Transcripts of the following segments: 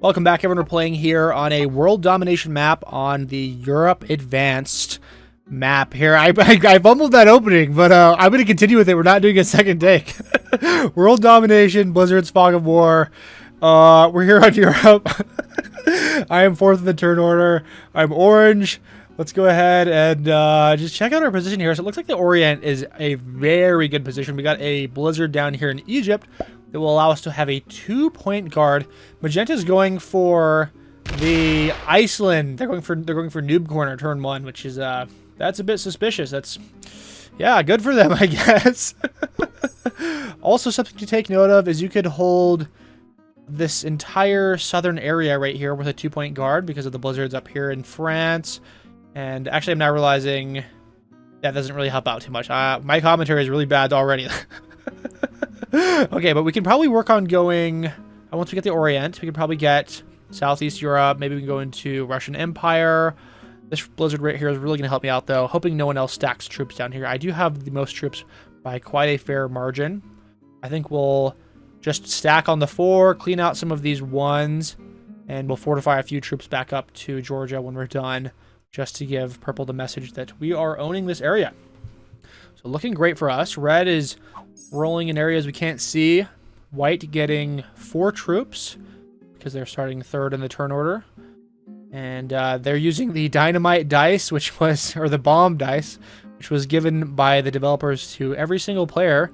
Welcome back, everyone. We're playing here on a world domination map on the Europe Advanced map here. I bumbled that opening, but I'm going to continue with it. We're not doing a second take. World domination, Blizzard's Fog of War. We're here on Europe. I am fourth in the turn order. I'm orange. Let's go ahead and just check out our position here. So it looks like the Orient is a very good position. We got a Blizzard down here in Egypt that will allow us to have a 2-point guard. Magenta's going for the Iceland. They're going for noob corner turn 1, which is that's a bit suspicious. That's, yeah, good for them, I guess. Also, something to take note of is you could hold this entire southern area right here with a 2-point guard because of the blizzards up here in France. And actually, I'm now realizing that doesn't really help out too much. My commentary is really bad already. Okay, but we can probably work on going, once we get the Orient, we can probably get Southeast Europe. Maybe we can go into Russian Empire. This blizzard right here is really going to help me out, though. Hoping no one else stacks troops down here. I do have the most troops by quite a fair margin. I think we'll just stack on the 4, clean out some of these 1s, and we'll fortify a few troops back up to Georgia when we're done, just to give purple the message that we are owning this area. So looking great for us. Red is rolling in areas we can't see. White getting 4 troops because they're starting 3rd in the turn order. And they're using the dynamite dice, which was, or the bomb dice, which was given by the developers to every single player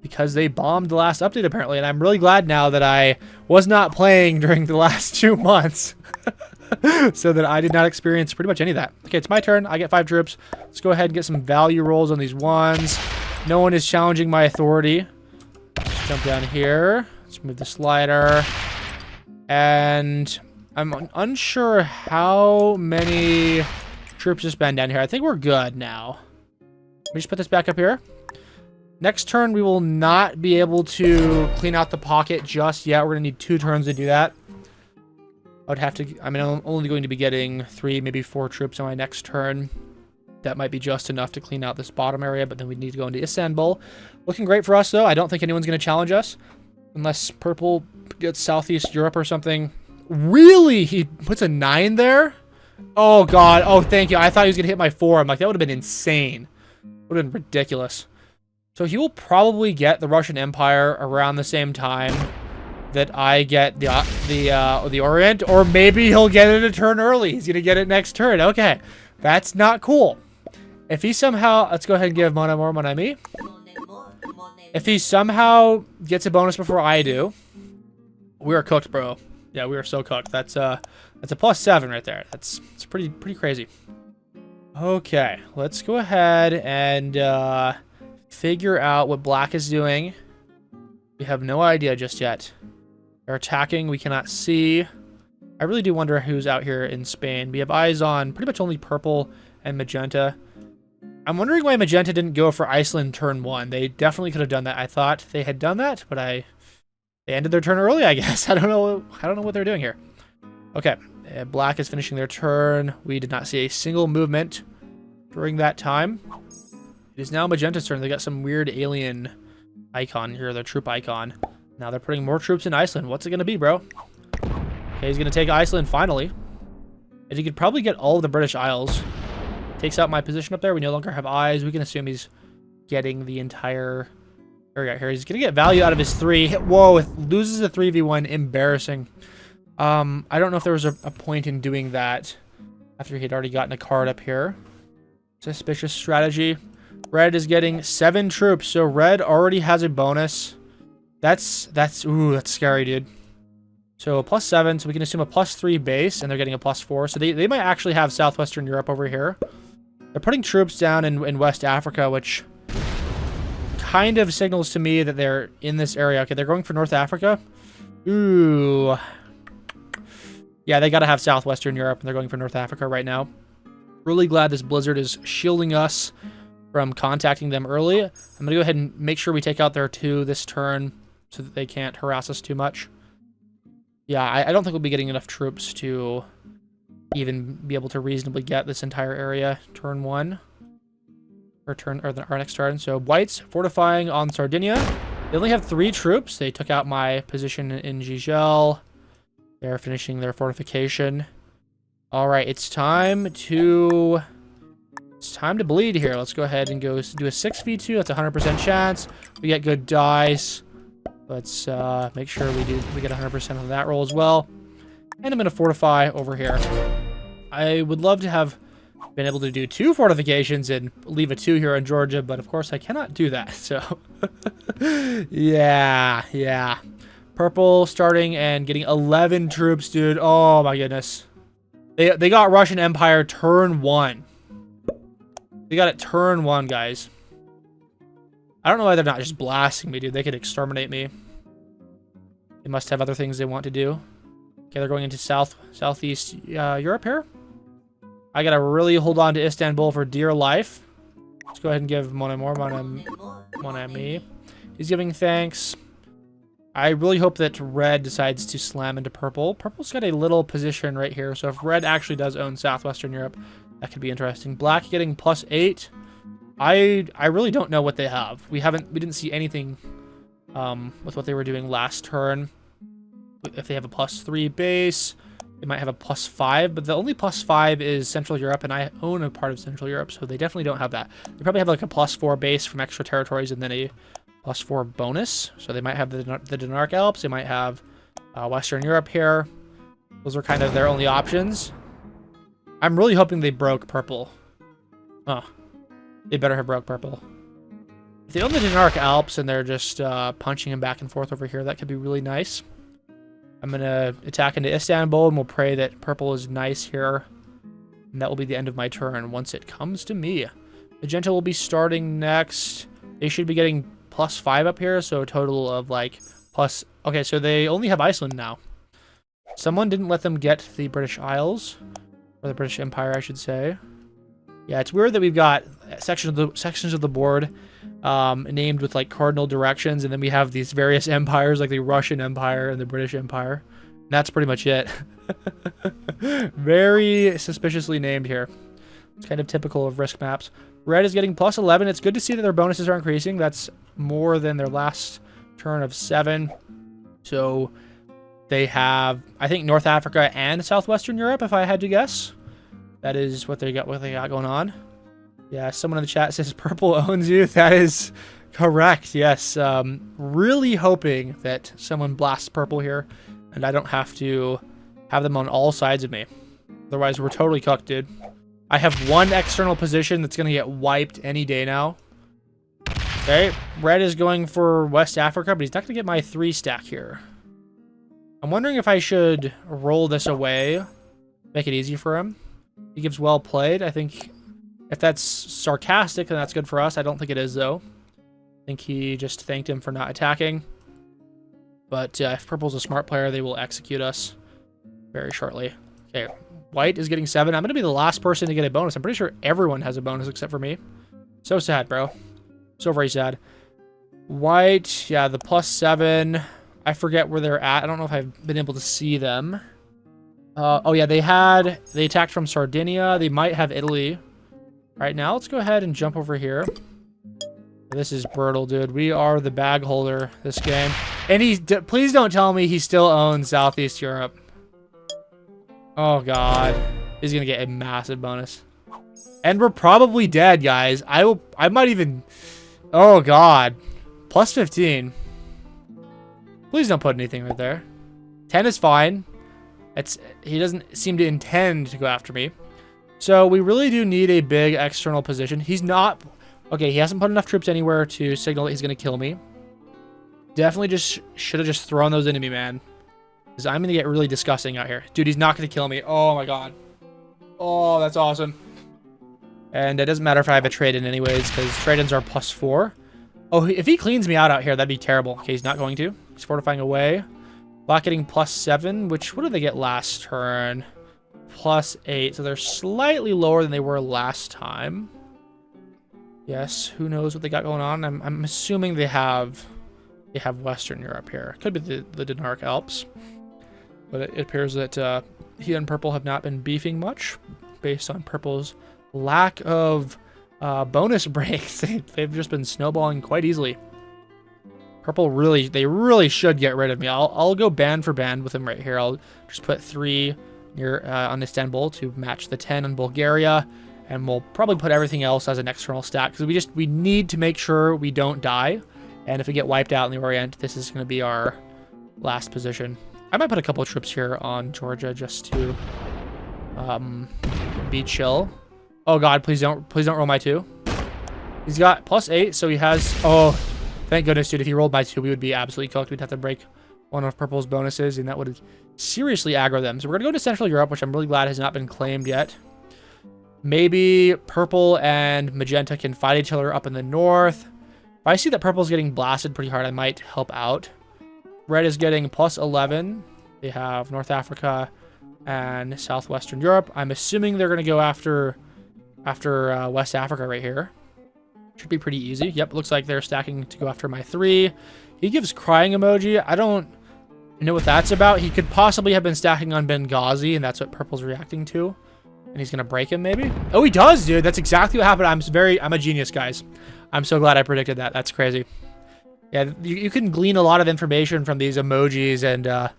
because they bombed the last update apparently. And I'm really glad now that I was not playing during the last 2 months. So that I did not experience pretty much any of that. Okay, it's my turn. I get 5 troops. Let's go ahead and get some value rolls on these 1s. No one is challenging my authority. Let's jump down here. Let's move the slider. And I'm unsure how many troops to spend down here. I think we're good now. Let me just put this back up here. Next turn, we will not be able to clean out the pocket just yet. We're going to need 2 turns to do that. I would have to, I mean, I'm only going to be getting 3, maybe 4 troops on my next turn. That might be just enough to clean out this bottom area, but then we need to go into Istanbul. Looking great for us, though. I don't think anyone's going to challenge us. Unless purple gets Southeast Europe or something. Really? He puts a 9 there? Oh, God. Oh, thank you. I thought he was going to hit my 4. I'm like, that would have been insane. Would have been ridiculous. So he will probably get the Russian Empire around the same time that I get the Orient, or maybe he'll get it a turn early. He's gonna get it next turn. Okay, that's not cool. If he somehow, let's go ahead and give Mon Amour Mon Ami. If he somehow gets a bonus before I do, we are cooked, bro. Yeah, we are so cooked. That's a +7 right there. It's pretty crazy. Okay, let's go ahead and figure out what black is doing. We have no idea just yet. They're attacking. We cannot see. I really do wonder who's out here in Spain. We have eyes on pretty much only purple and magenta. I'm wondering why magenta didn't go for Iceland turn 1. They definitely could have done that. I thought they had done that, but they ended their turn early, I guess. I don't know what they're doing here. Okay, black is finishing their turn. We did not see a single movement during that time. It is now magenta's turn. They got some weird alien icon here, their troop icon. Now they're putting more troops in Iceland. What's it going to be, bro? Okay, he's going to take Iceland finally. And he could probably get all of the British Isles. Takes out my position up there. We no longer have eyes. We can assume he's getting the entire area here. He's going to get value out of his 3. Whoa, it loses a 3v1. Embarrassing. I don't know if there was a point in doing that after he'd already gotten a card up here. Suspicious strategy. Red is getting 7 troops, so red already has a bonus. That's scary, dude. So a +7, so we can assume a +3 base, and they're getting a +4. So they might actually have Southwestern Europe over here. They're putting troops down in West Africa, which kind of signals to me that they're in this area. Okay, they're going for North Africa. Ooh. Yeah, they got to have Southwestern Europe, and they're going for North Africa right now. Really glad this blizzard is shielding us from contacting them early. I'm going to go ahead and make sure we take out their 2 this turn so that they can't harass us too much. Yeah, I don't think we'll be getting enough troops to even be able to reasonably get this entire area turn 1. Or our next turn. So whites fortifying on Sardinia. They only have 3 troops. They took out my position in Gigel. They're finishing their fortification. All right, it's time to bleed here. Let's go ahead and go do a 6v2. That's a 100% chance. We get good dice. Let's make sure we get 100% on that roll as well. And I'm going to fortify over here. I would love to have been able to do 2 fortifications and leave a 2 here in Georgia, but of course I cannot do that. So, yeah. Purple starting and getting 11 troops, dude. Oh my goodness. They got Russian Empire turn 1. They got it turn 1, guys. I don't know why they're not just blasting me, dude. They could exterminate me. They must have other things they want to do. Okay, they're going into southeast Europe here. I gotta really hold on to Istanbul for dear life. Let's go ahead and give Mon Ami. He's giving thanks. I really hope that red decides to slam into purple. Purple's got a little position right here, so if red actually does own southwestern Europe, that could be interesting. Black getting +8. I really don't know what they have. We didn't see anything with what they were doing last turn. If they have a +3 base, they might have a +5, but the only +5 is Central Europe, and I own a part of Central Europe, so they definitely don't have that. They probably have like a +4 base from extra territories and then a +4 bonus. So they might have the Denark Alps. They might have Western Europe here. Those are kind of their only options. I'm really hoping they broke purple. Oh, they better have broke purple. If they own the Denark Alps and they're just punching him back and forth over here, that could be really nice. I'm going to attack into Istanbul, and we'll pray that purple is nice here. And that will be the end of my turn once it comes to me. Magenta will be starting next. They should be getting +5 up here, so a total of like plus... Okay, so they only have Iceland now. Someone didn't let them get the British Isles. Or the British Empire, I should say. Yeah, it's weird that we've got sections of the board named with like cardinal directions, and then we have these various empires like the Russian Empire and the British Empire. And that's pretty much it. Very suspiciously named here. It's kind of typical of risk maps. Red is getting +11. It's good to see that their bonuses are increasing. That's more than their last turn of 7. So they have, I think, North Africa and Southwestern Europe, if I had to guess. That is what they got going on. Yeah, someone in the chat says purple owns you. That is correct. Yes. Really hoping that someone blasts purple here and I don't have to have them on all sides of me. Otherwise, we're totally cooked, dude. I have one external position that's going to get wiped any day now. Okay, red is going for West Africa, but he's not going to get my 3 stack here. I'm wondering if I should roll this away, make it easy for him. He gives well played. I think if that's sarcastic, then that's good for us. I don't think it is, though. I think he just thanked him for not attacking. But if purple's a smart player, they will execute us very shortly. Okay, white is getting 7. I'm going to be the last person to get a bonus. I'm pretty sure everyone has a bonus except for me. So sad, bro. So very sad. White, yeah, the +7. I forget where they're at. I don't know if I've been able to see them. Oh yeah, they attacked from Sardinia. They might have Italy. All right, now let's go ahead and jump over here. This is brutal, dude. We are the bag holder this game. And please don't tell me he still owns Southeast Europe. Oh god. He's gonna get a massive bonus. And we're probably dead, guys. I might even... Oh god. +15. Please don't put anything right there. 10 is fine. He doesn't seem to intend to go after me. So we really do need a big external position. He's not... Okay, he hasn't put enough troops anywhere to signal that he's going to kill me. Definitely just should have just thrown those into me, man. Because I'm going to get really disgusting out here. Dude, he's not going to kill me. Oh my god. Oh, that's awesome. And it doesn't matter if I have a trade-in anyways, because trade-ins are +4. Oh, if he cleans me out here, that'd be terrible. Okay, he's not going to. He's fortifying away. Black getting +7, which, what did they get last turn? +8, so they're slightly lower than they were last time. Yes, who knows what they got going on. I'm assuming they have Western Europe here. Could be the Denark Alps. But it appears that he and purple have not been beefing much based on purple's lack of bonus breaks. They've just been snowballing quite easily. Purple they really should get rid of me. I'll go band for band with him right here. I'll just put 3 near on Istanbul to match the 10 on Bulgaria, and we'll probably put everything else as an external stack because we need to make sure we don't die. And if we get wiped out in the Orient, this is going to be our last position. I might put a couple of troops here on Georgia just to be chill. Oh God, please don't roll my 2. He's got +8, so he has. Oh. Thank goodness, dude. If he rolled my 2, we would be absolutely cooked. We'd have to break one of Purple's bonuses, and that would seriously aggro them. So we're going to go to Central Europe, which I'm really glad has not been claimed yet. Maybe Purple and Magenta can fight each other up in the north. If I see that Purple's getting blasted pretty hard, I might help out. Red is getting +11. They have North Africa and Southwestern Europe. I'm assuming they're going to go after West Africa right here. Should be pretty easy. Yep, looks like they're stacking to go after my 3. He gives crying emoji. I don't know what that's about. He could possibly have been stacking on Benghazi, and that's what Purple's reacting to. And he's going to break him, maybe? Oh, he does, dude. That's exactly what happened. I'm a genius, guys. I'm so glad I predicted that. That's crazy. Yeah, you can glean a lot of information from these emojis and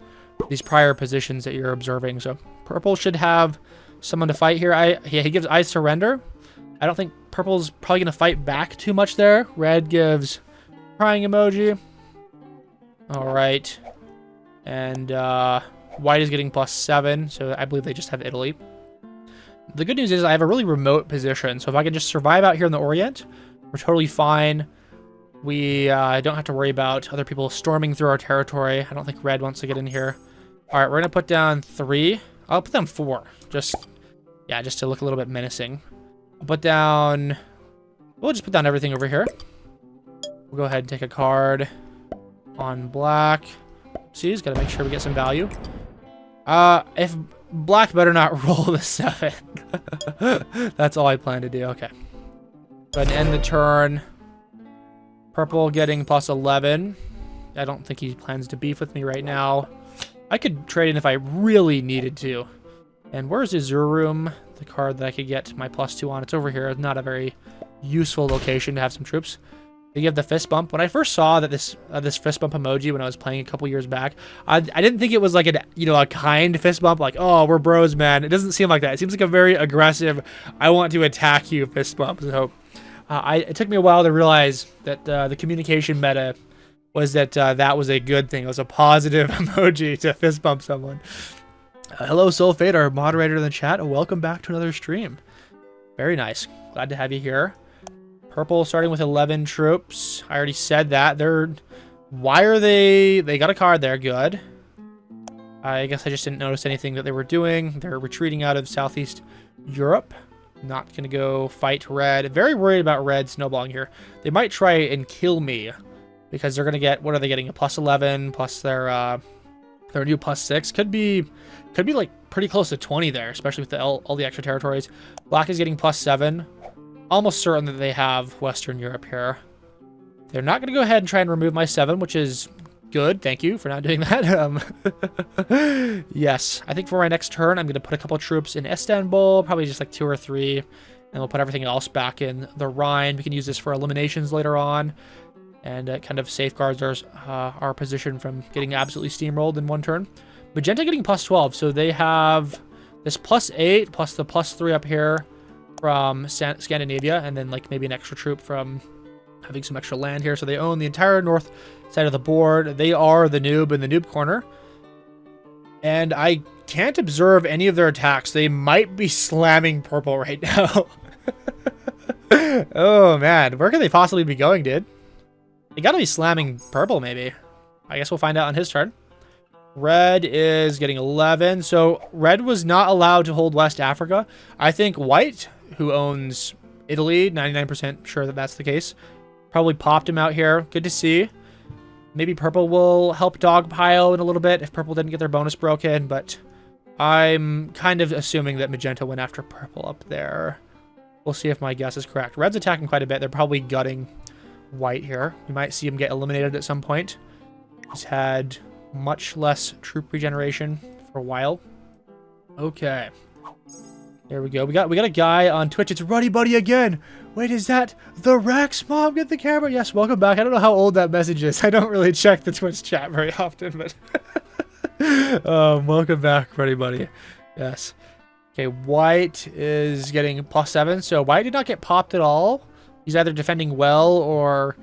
these prior positions that you're observing. So Purple should have someone to fight here. Yeah, he gives I surrender. I don't think Purple's probably going to fight back too much there. Red gives crying emoji. All right. And White is getting +7, so I believe they just have Italy. The good news is I have a really remote position, so if I can just survive out here in the Orient, we're totally fine. We don't have to worry about other people storming through our territory. I don't think Red wants to get in here. All right, we're going to put down 3. I'll put down 4, just to look a little bit menacing. We'll just put down everything over here. We'll go ahead and take a card on black. See, he's got to make sure we get some value. If black better not roll the 7. That's all I plan to do. Okay. Go ahead and end the turn. Purple getting +11. I don't think he plans to beef with me right now. I could trade in if I really needed to. And where's Izurum? The card that I could get my +2 on. It's over here. It's not a very useful location to have some troops. They give the fist bump. When I first saw that this fist bump emoji when I was playing a couple years back, I didn't think it was like a kind fist bump, like, oh, we're bros, man. It doesn't seem like that. It seems like a very aggressive, I want to attack you fist bump. So it took me a while to realize that the communication meta was that that was a good thing. It was a positive emoji to fist bump someone. Hello, Soulfade, our moderator in the chat. Welcome back to another stream. Very nice. Glad to have you here. Purple starting with 11 troops. I already said that. Why are they got a card there. Good. I guess I just didn't notice anything that they were doing. They're retreating out of Southeast Europe. Not going to go fight Red. Very worried about Red snowballing here. They might try and kill me because they're going to get, what are they getting? A +11 plus their new +6. Could be like pretty close to 20 there, especially with all the extra territories. Black is getting +7. Almost certain that they have Western Europe here. They're not going to go ahead and try and remove my 7, which is good. Thank you for not doing that. Yes, I think for my next turn, I'm going to put a couple troops in Istanbul, probably just like 2 or 3, and we'll put everything else back in the Rhine. We can use this for eliminations later on, and it kind of safeguards our position from getting absolutely steamrolled in one turn. Magenta getting +12, so they have this +8 plus the +3 up here from Scandinavia, and then like maybe an extra troop from having some extra land here. So they own the entire north side of the board. They are the noob in the noob corner, and I can't observe any of their attacks. They might be slamming Purple right now. Oh man, where could they possibly be going, dude? They gotta be slamming Purple, maybe. I guess we'll find out on his turn. Red is getting 11. So Red was not allowed to hold West Africa. I think White, who owns Italy, 99% sure that that's the case, probably popped him out here. Good to see. Maybe Purple will help dogpile in a little bit if Purple didn't get their bonus broken, but I'm kind of assuming that Magenta went after Purple up there. We'll see if my guess is correct. Red's attacking quite a bit. They're probably gutting White here. You might see him get eliminated at some point. He's had much less troop regeneration for a while. Okay. There we go. We got a guy on Twitch. It's Ruddy Buddy again. Wait, is that the Rex? Mom, get the camera. Yes, welcome back. I don't know how old that message is. I don't really check the Twitch chat very often, but welcome back, Ruddy Buddy. Yes. Okay, White is getting +7. So White did not get popped at all. He's either defending well or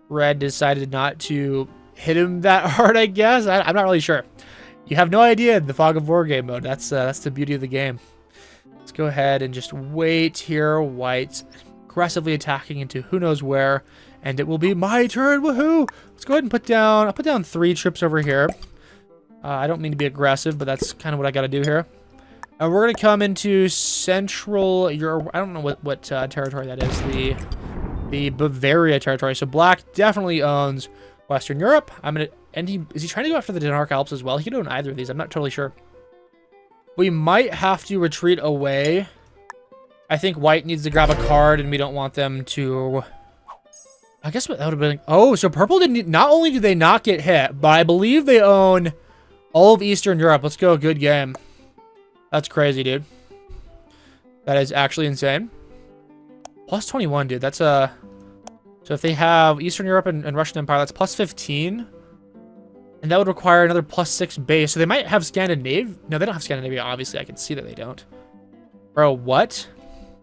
Red decided not to hit him that hard, I guess. I'm not really sure. You have no idea in the Fog of War game mode. That's the beauty of the game. Let's go ahead and just wait here. White's aggressively attacking into who knows where, and it will be my turn. Woohoo! Let's go ahead and I'll put down 3 troops over here. I don't mean to be aggressive, but that's kind of what I got to do here. And we're gonna come into Central Europe. I don't know what territory that is. The Bavaria territory. So Black definitely owns Western Europe. Is he trying to go after the Denmark Alps as well? He could own either of these. I'm not totally sure. We might have to retreat away. I think White needs to grab a card, and we don't want them to... I guess that would have been... Oh, so Purple didn't... Not only do they not get hit, but I believe they own all of Eastern Europe. Let's go. Good game. That's crazy, dude. That is actually insane. +21, dude. That's a... So if they have Eastern Europe and Russian Empire, that's +15. And that would require another +6 base. So they might have Scandinavia. No, they don't have Scandinavia. Obviously, I can see that they don't. Bro, what?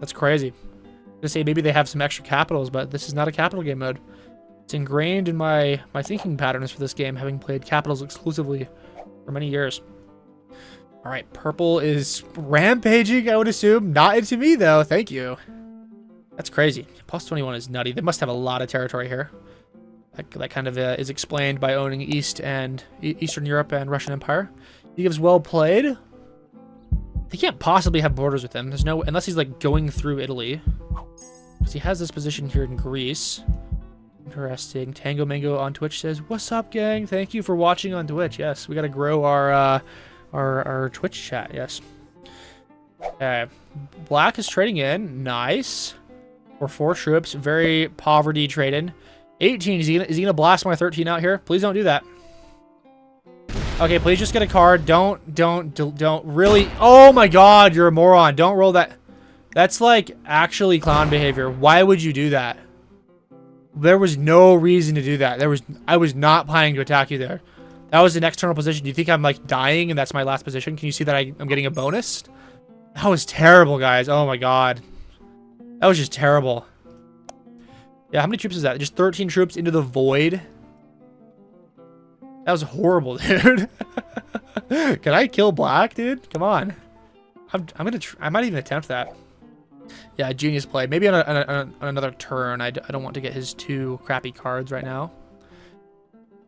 That's crazy. I'm gonna say maybe they have some extra capitals, but this is not a capital game mode. It's ingrained in my thinking patterns for this game, having played capitals exclusively for many years. All right, Purple is rampaging, I would assume. Not into me, though. Thank you. That's crazy. +21 is nutty. They must have a lot of territory here. That kind of is explained by owning Eastern Europe and Russian Empire. He gives well played. He can't possibly have borders with him. There's no, unless he's like going through Italy. Because he has this position here in Greece. Interesting. Tango Mango on Twitch says, "What's up, gang? Thank you for watching on Twitch." Yes, we got to grow our Twitch chat. Yes. Okay. Black is trading in. Nice. For 4 troops. Very poverty trading. 18. Is he gonna blast my 13 out here? Please don't do that. Okay, please just get a card. Don't really. Oh my god, you're a moron. Don't roll that. That's like actually clown behavior. Why would you do that? There was no reason to do that. I was not planning to attack you there. That was an external position. Do you think I'm like dying and that's my last position? Can you see that I'm getting a bonus? That was terrible, guys. Oh my god. That was just terrible. Yeah, how many troops is that? Just 13 troops into the void? That was horrible, dude. Can I kill Black, dude? Come on. I might even attempt that. Yeah, genius play. Maybe on another turn. I don't want to get his 2 crappy cards right now.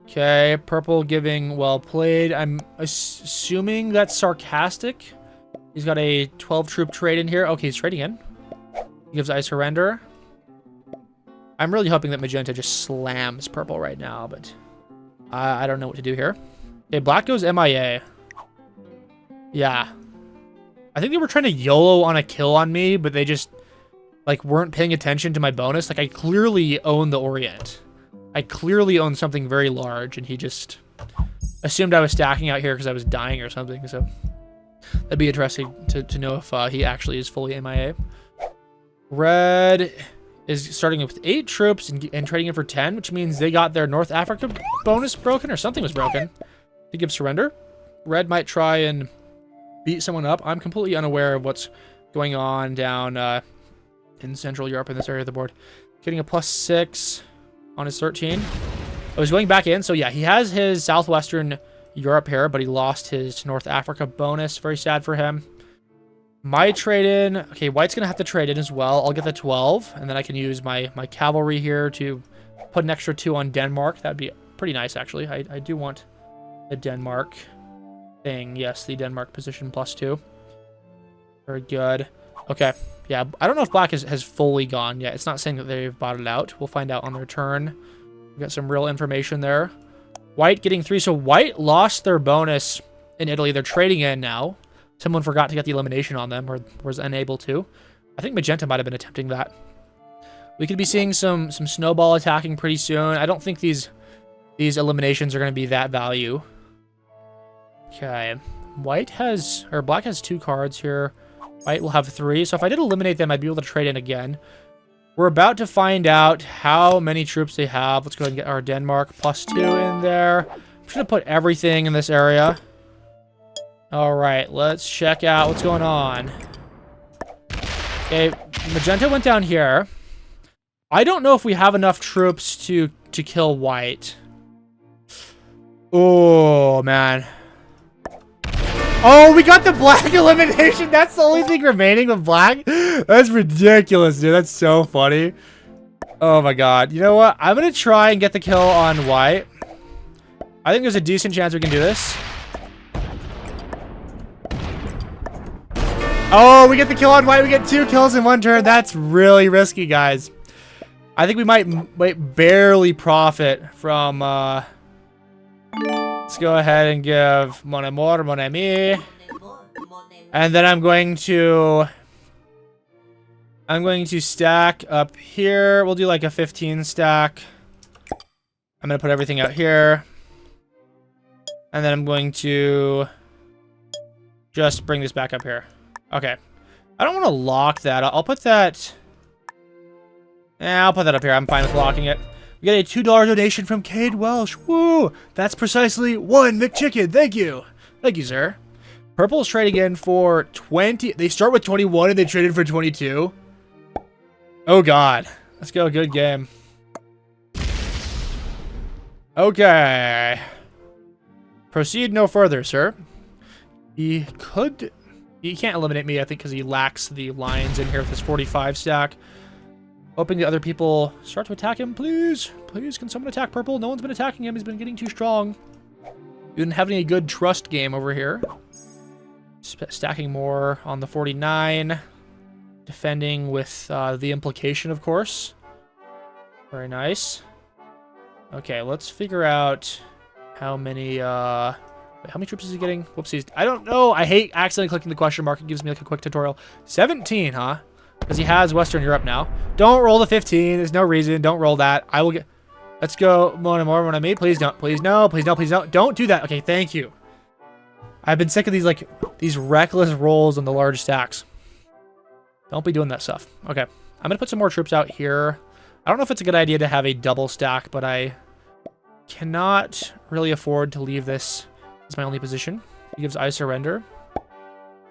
Okay, Purple giving well played. I'm assuming that's sarcastic. He's got a 12 troop trade in here. Okay, he's trading in. He gives I surrender. I'm really hoping that Magenta just slams Purple right now, but I don't know what to do here. Okay, Black goes MIA. Yeah. I think they were trying to YOLO on a kill on me, but they just, like, weren't paying attention to my bonus. Like, I clearly own the Orient. I clearly own something very large, and he just assumed I was stacking out here because I was dying or something, so that'd be interesting to know if he actually is fully MIA. Red is starting with 8 troops and trading in for 10, which means they got their North Africa bonus broken, or something was broken. To give surrender. Red might try and beat someone up. I'm completely unaware of what's going on down in Central Europe in this area of the board. Getting a +6 on his 13. I was going back in, so yeah, he has his Southwestern Europe here, but he lost his North Africa bonus. Very sad for him. My trade-in. Okay, White's going to have to trade in as well. I'll get the 12, and then I can use my cavalry here to put an extra 2 on Denmark. That'd be pretty nice, actually. I do want the Denmark thing. Yes, the Denmark position +2. Very good. Okay, yeah, I don't know if Black has fully gone yet. It's not saying that they've bought it out. We'll find out on their turn. We got some real information there. White getting 3. So White lost their bonus in Italy. They're trading in now. Someone forgot to get the elimination on them, or was unable to. I think Magenta might have been attempting that. We could be seeing some snowball attacking pretty soon. I don't think these eliminations are going to be that value. Okay. Black has 2 cards here. White will have 3. So if I did eliminate them, I'd be able to trade in again. We're about to find out how many troops they have. Let's go ahead and get our Denmark +2 in there. I'm just going to put everything in this area. All right, let's check out what's going on. Okay, Magenta went down here. I don't know if we have enough troops to kill White. Oh, man. Oh, we got the black elimination. That's the only thing remaining with black. That's ridiculous, dude. That's so funny. Oh, my God. You know what? I'm going to try and get the kill on White. I think there's a decent chance we can do this. Oh, we get the kill on White. We get 2 kills in 1 turn. That's really risky, guys. I think we might barely profit from... Let's go ahead and give mon amour, mon ami. And then I'm going to stack up here. We'll do like a 15 stack. I'm going to put everything out here. And then I'm going to just bring this back up here. Okay. I don't want to lock that. I'll put that... I'll put that up here. I'm fine with locking it. We get a $2 donation from Cade Welsh. Woo! That's precisely 1 McChicken. Thank you. Thank you, sir. Purple's trading in for 20. They start with 21 and they traded for 22. Oh, God. Let's go. Good game. Okay. Proceed no further, sir. He can't eliminate me, I think, because he lacks the lions in here with his 45 stack. Hoping the other people start to attack him, please. Please, can someone attack Purple? No one's been attacking him. He's been getting too strong. We've been having a good trust game over here. Stacking more on the 49. Defending with the implication, of course. Very nice. Okay, let's figure out how many... how many troops is he getting? Whoopsies. I don't know. I hate accidentally clicking the question mark. It gives me like a quick tutorial. 17, huh? Because he has Western Europe now. Don't roll the 15. There's no reason. Don't roll that. I will get... Let's go. Mon amour, mon ami. Please don't. Please no. Please no. Please no. Don't do that. Okay, thank you. I've been sick of these reckless rolls on the large stacks. Don't be doing that stuff. Okay. I'm going to put some more troops out here. I don't know if it's a good idea to have a double stack, but I cannot really afford to leave this as my only position. He gives I surrender.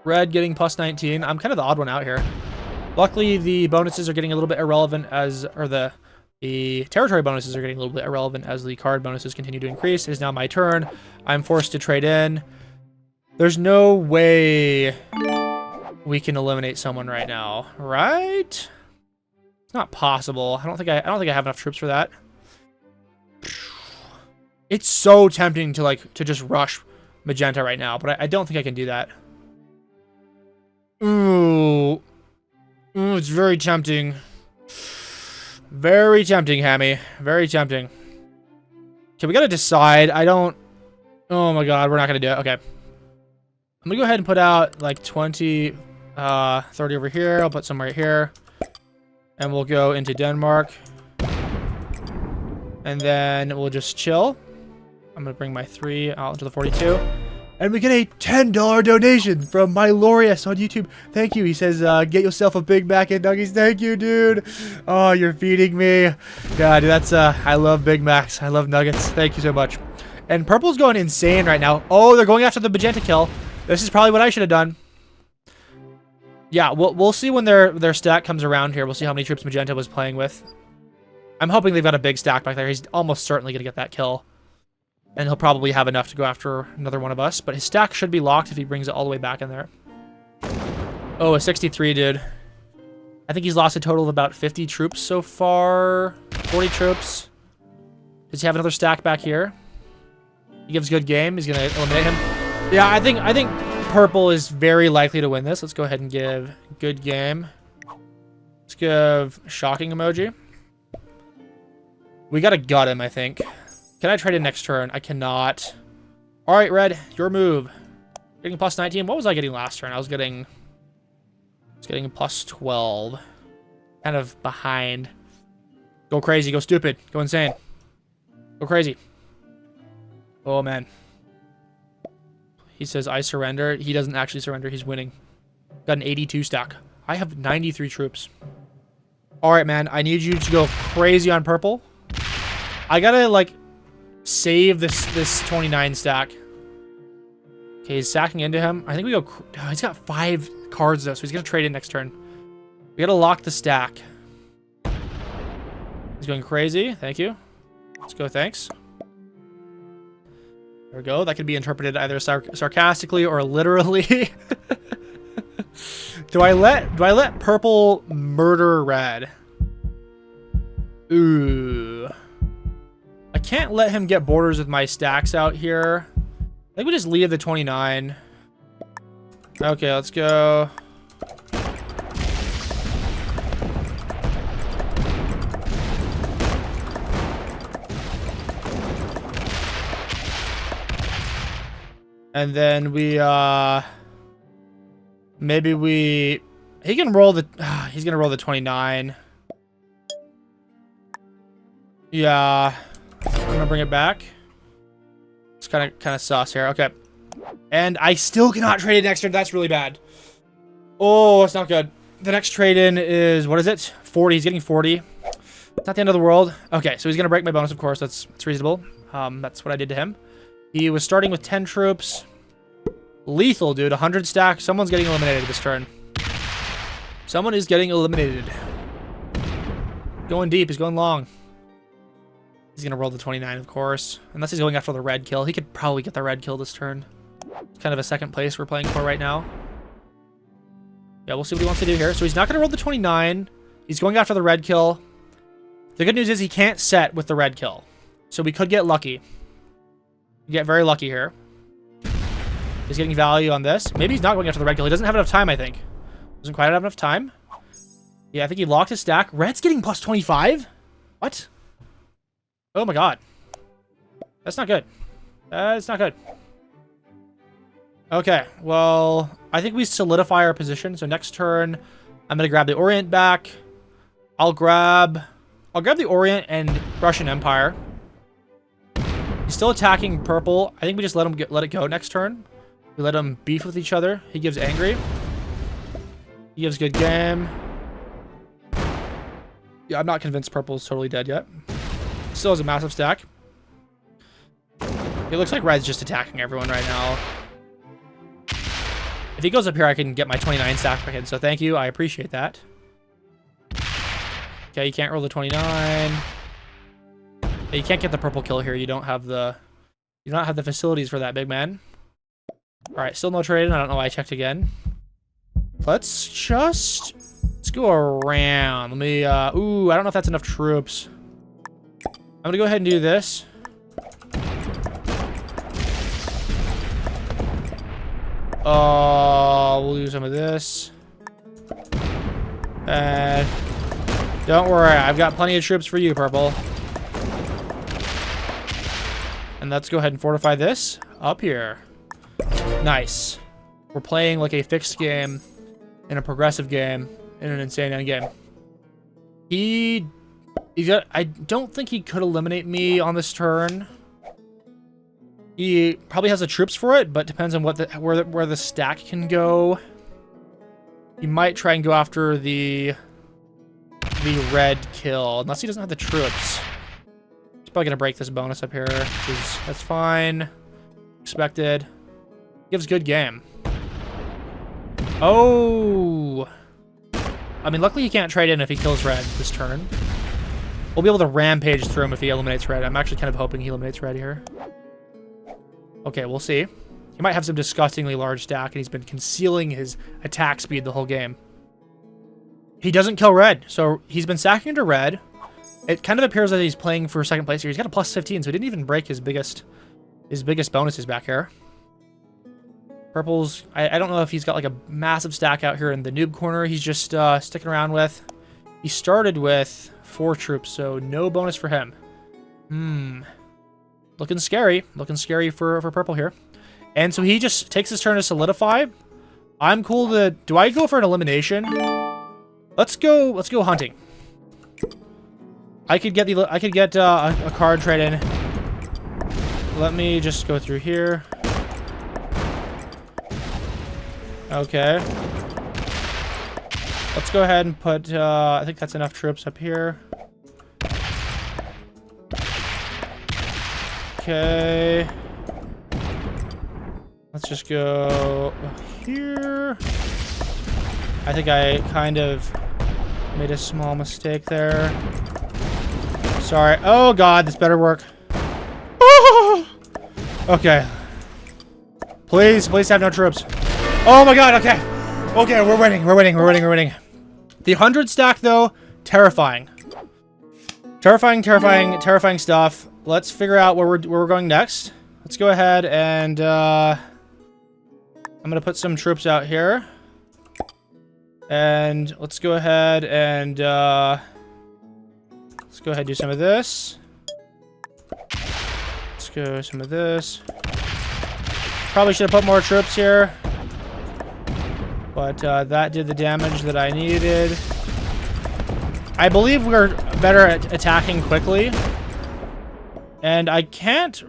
Red getting +19. I'm kind of the odd one out here. Luckily, the bonuses are getting a little bit irrelevant or the territory bonuses are getting a little bit irrelevant as the card bonuses continue to increase. It is now my turn. I'm forced to trade in. There's no way we can eliminate someone right now, right? It's not possible. I don't think I have enough troops for that. It's so tempting to just rush Magenta right now, but I don't think I can do that. Ooh. Ooh, it's very tempting. Very tempting, Hammy. Very tempting. Okay, we gotta decide. Oh my God, we're not gonna do it. Okay. I'm gonna go ahead and put out like 20, 30 over here. I'll put some right here. And we'll go into Denmark. And then we'll just chill. I'm gonna bring my 3 out into the 42. And we get a $10 donation from Mylorius on YouTube. Thank you. He says, get yourself a Big Mac and Nuggies. Thank you, dude. Oh, you're feeding me. God, dude, that's, I love Big Macs. I love nuggets. Thank you so much. And Purple's going insane right now. Oh, they're going after the Magenta kill. This is probably what I should have done. Yeah, we'll see when their stack comes around here. We'll see how many troops Magenta was playing with. I'm hoping they've got a big stack back there. He's almost certainly going to get that kill. And he'll probably have enough to go after another one of us. But his stack should be locked if he brings it all the way back in there. Oh, a 63, dude. I think he's lost a total of about 50 troops so far. 40 troops. Does he have another stack back here? He gives good game. He's going to eliminate him. Yeah, I think Purple is very likely to win this. Let's go ahead and give good game. Let's give shocking emoji. We got to gut him, I think. Can I trade in next turn? I cannot. All right, Red, your move. Getting +19. What was I getting last turn? I was getting +12. Kind of behind. Go crazy. Go stupid. Go insane. Go crazy. Oh, man. He says, I surrender. He doesn't actually surrender. He's winning. Got an 82 stack. I have 93 troops. All right, man. I need you to go crazy on purple. I gotta, like, save this 29 stack. Okay, he's sacking into him. I think we go... Oh, he's got 5 cards, though, so he's gonna trade in next turn. We gotta lock the stack. He's going crazy. Thank you. Let's go, thanks. There we go. That could be interpreted either sarcastically or literally. Do I let purple murder red? Ooh. I can't let him get borders with my stacks out here. I think we just leave the 29. Okay, let's go. And then we, maybe we... He can roll the... he's gonna roll the 29. Yeah. I'm gonna bring it back. It's kind of sus here. Okay. And I still cannot trade it next turn. That's really bad. Oh, it's not good. The next trade-in is... What is it? 40. He's getting 40. It's not the end of the world. Okay, so he's gonna break my bonus, of course. That's reasonable. That's what I did to him. He was starting with 10 troops. Lethal, dude. 100 stack. Someone's getting eliminated this turn. Someone is getting eliminated. Going deep. He's going long. He's going to roll the 29, of course. Unless he's going after the red kill. He could probably get the red kill this turn. It's kind of a second place we're playing for right now. Yeah, we'll see what he wants to do here. So he's not going to roll the 29. He's going after the red kill. The good news is he can't set with the red kill. So we could get lucky. Get very lucky here. He's getting value on this. Maybe he's not going after the red kill. He doesn't have enough time, I think. Doesn't quite have enough time. Yeah, I think he locked his stack. Red's getting plus 25? What? Oh my god. That's not good. That's not good. Okay, well, I think we solidify our position. So next turn, I'm going to grab the Orient back. I'll grab the Orient and Russian Empire. He's still attacking purple. I think we just let it go next turn. We let him beef with each other. He gives angry. He gives good game. Yeah, I'm not convinced purple's totally dead yet. Still has a massive stack. It looks like red's just attacking everyone right now. If he goes up here, I can get my 29 stack back in. So thank you. I appreciate that. Okay, you can't roll the 29. You can't get the purple kill here. You don't have the facilities for that, big man. All right, still no trade. I don't know why I checked again. Let's go around. Let me ooh, I don't know if that's enough troops. I'm gonna go ahead and do this. We'll use some of this. And don't worry, I've got plenty of troops for you, purple. And let's go ahead and fortify this up here. Nice. We're playing like a fixed game in a progressive game in an insane end game. I don't think he could eliminate me on this turn. He probably has the troops for it, but depends on where the stack can go. He might try and go after the red kill, unless he doesn't have the troops. He's probably gonna break this bonus up here, because that's fine. Expected. Gives good game. Oh! I mean, luckily he can't trade in if he kills red this turn. We'll be able to rampage through him if he eliminates red. I'm actually kind of hoping he eliminates red here. Okay, we'll see. He might have some disgustingly large stack, and he's been concealing his attack speed the whole game. He doesn't kill red, so he's been sacking into red. It kind of appears that he's playing for second place here. He's got a plus 15, so he didn't even break his biggest bonuses back here. Purple's, I don't know if he's got like a massive stack out here in the noob corner he's just sticking around with. He started with 4 troops, so no bonus for him. Looking scary. Looking scary for purple here. And so he just takes his turn to solidify. I'm cool to... Do I go for an elimination? Let's go hunting. I could get a card trade in. Let me just go through here. Okay. Let's go ahead and put, I think that's enough troops up here. Okay. Let's just go here. I think I kind of made a small mistake there. Sorry. Oh, God, this better work. Okay. Please have no troops. Oh, my God, okay. Okay, we're winning. The 100 stack, though, terrifying. Terrifying stuff. Let's figure out where we're going next. Let's go ahead and I'm gonna put some troops out here. And let's go ahead and do some of this. Let's go some of this. Probably should have put more troops here. But that did the damage that I needed. I believe we're better at attacking quickly. And I guess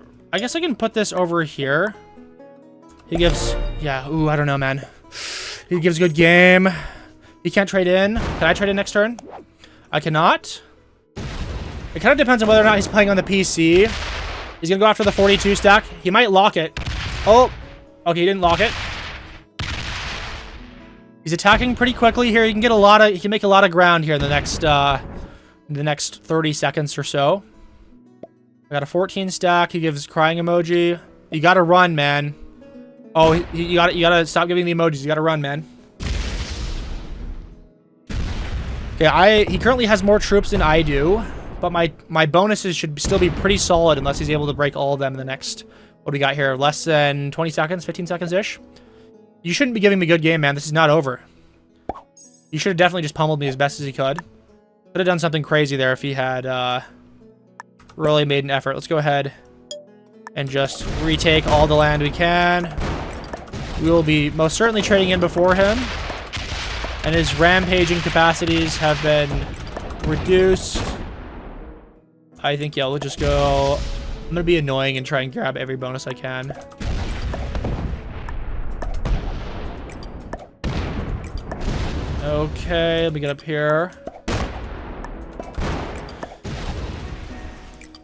I can put this over here. He gives, yeah, ooh, I don't know, man. He gives good game. He can't trade in. Can I trade in next turn? I cannot. It kind of depends on whether or not he's playing on the PC. He's going to go after the 42 stack. He might lock it. Oh, okay, he didn't lock it. He's attacking pretty quickly here. He can make a lot of ground here in the next 30 seconds or so. I got a 14 stack. He gives crying emoji. You gotta run, man. Oh, you gotta stop giving the emojis. You gotta run, man. Okay, he currently has more troops than I do, but my bonuses should still be pretty solid unless he's able to break all of them in the next, what do we got here? Less than 20 seconds, 15 seconds-ish. You shouldn't be giving me a good game, man. This is not over. You should have definitely just pummeled me as best as he could. Could have done something crazy there if he had really made an effort. Let's go ahead and just retake all the land we can. We will be most certainly trading in before him. And his rampaging capacities have been reduced. I think, yeah, we'll just go... I'm going to be annoying and try and grab every bonus I can. Okay, let me get up here.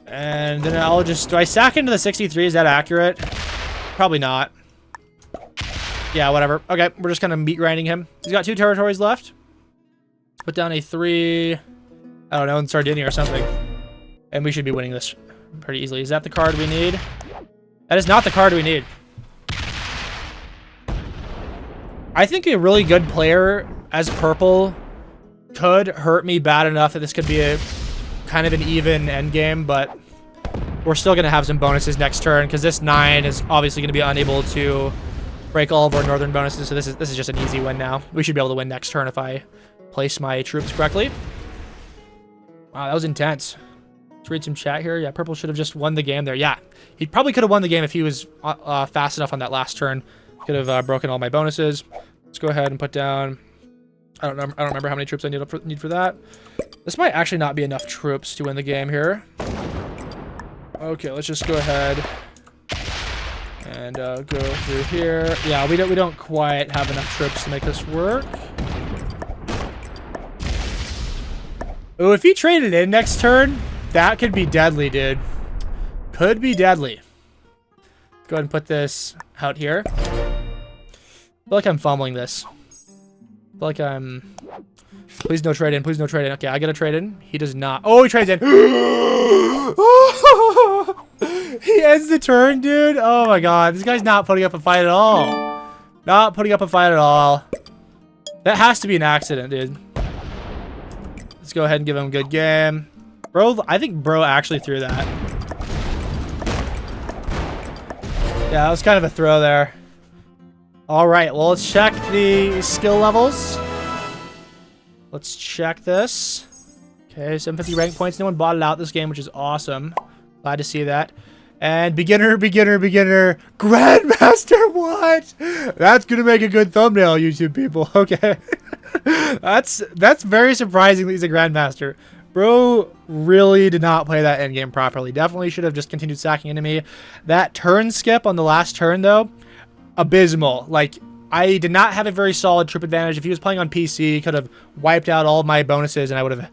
And then I'll just... Do I sack into the 63? Is that accurate? Probably not. Yeah, whatever. Okay, we're just kind of meat grinding him. He's got 2 territories left. Put down a 3... I don't know, in Sardinia or something. And we should be winning this pretty easily. Is that the card we need? That is not the card we need. I think a really good player as purple could hurt me bad enough that this could be a kind of an even endgame, but we're still going to have some bonuses next turn because this 9 is obviously going to be unable to break all of our northern bonuses, so this is just an easy win now. We should be able to win next turn if I place my troops correctly. Wow, that was intense. Let's read some chat here. Yeah, purple should have just won the game there. Yeah, he probably could have won the game if he was fast enough on that last turn. Could have broken all my bonuses. Let's go ahead and put down... I don't remember how many troops I need for that. This might actually not be enough troops to win the game here. Okay, let's just go ahead and go through here. Yeah, we don't quite have enough troops to make this work. Oh, if he traded in next turn, that could be deadly, dude. Could be deadly. Go ahead and put this out here. I feel like I'm fumbling this. I feel like I'm... Please no trade in. Please no trade in. Okay, I get a trade in. He does not. Oh, he trades in. He ends the turn, dude. Oh my god. This guy's not putting up a fight at all. Not putting up a fight at all. That has to be an accident, dude. Let's go ahead and give him a good game. Bro, I think bro actually threw that. Yeah, that was kind of a throw there. All right, well, let's check the skill levels. Let's check this. Okay, 750 rank points. No one bought it out this game, which is awesome. Glad to see that. And beginner, grandmaster, what? That's gonna make a good thumbnail, YouTube people. Okay. that's very surprising that he's a grandmaster. Bro really did not play that endgame properly. Definitely should have just continued sacking into me. That turn skip on the last turn, though, abysmal. Like, I did not have a very solid troop advantage. If he was playing on PC, he could have wiped out all of my bonuses, and I would have...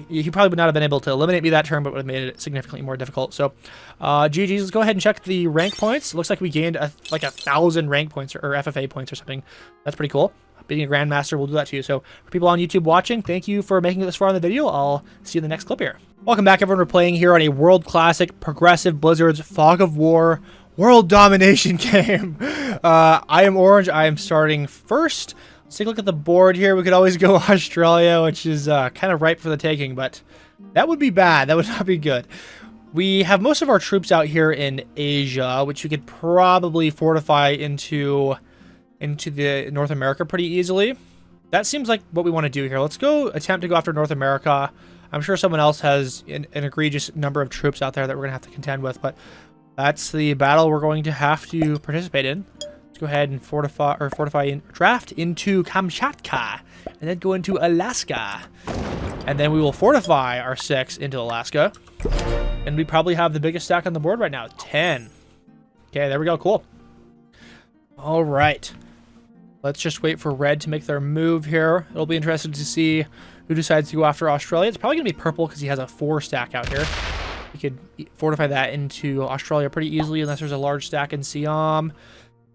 he probably would not have been able to eliminate me that turn, but would have made it significantly more difficult. So, GG's. Let's go ahead and check the rank points. It looks like we gained like 1,000 rank points or FFA points or something. That's pretty cool. Beating a grandmaster will do that to you. So, for people on YouTube watching, thank you for making it this far in the video. I'll see you in the next clip here. Welcome back, everyone. We're playing here on a world classic Progressive Blizzard's Fog of War World Domination game. I am Orange. I am starting first. Let's take a look at the board here. We could always go Australia, which is kind of ripe for the taking, but that would be bad. That would not be good. We have most of our troops out here in Asia, which we could probably fortify into the North America pretty easily. That seems like what we want to do here. Let's go attempt to go after North America. I'm sure someone else has an egregious number of troops out there that we're going to have to contend with, but that's the battle we're going to have to participate in. Let's go ahead and fortify and draft into Kamchatka, and then go into Alaska. And then we will fortify our 6 into Alaska. And we probably have the biggest stack on the board right now, 10. Okay, there we go, cool. All right. Let's just wait for red to make their move here. It'll be interesting to see who decides to go after Australia. It's probably going to be purple because he has a 4 stack out here. We could fortify that into Australia pretty easily unless there's a large stack in Siam.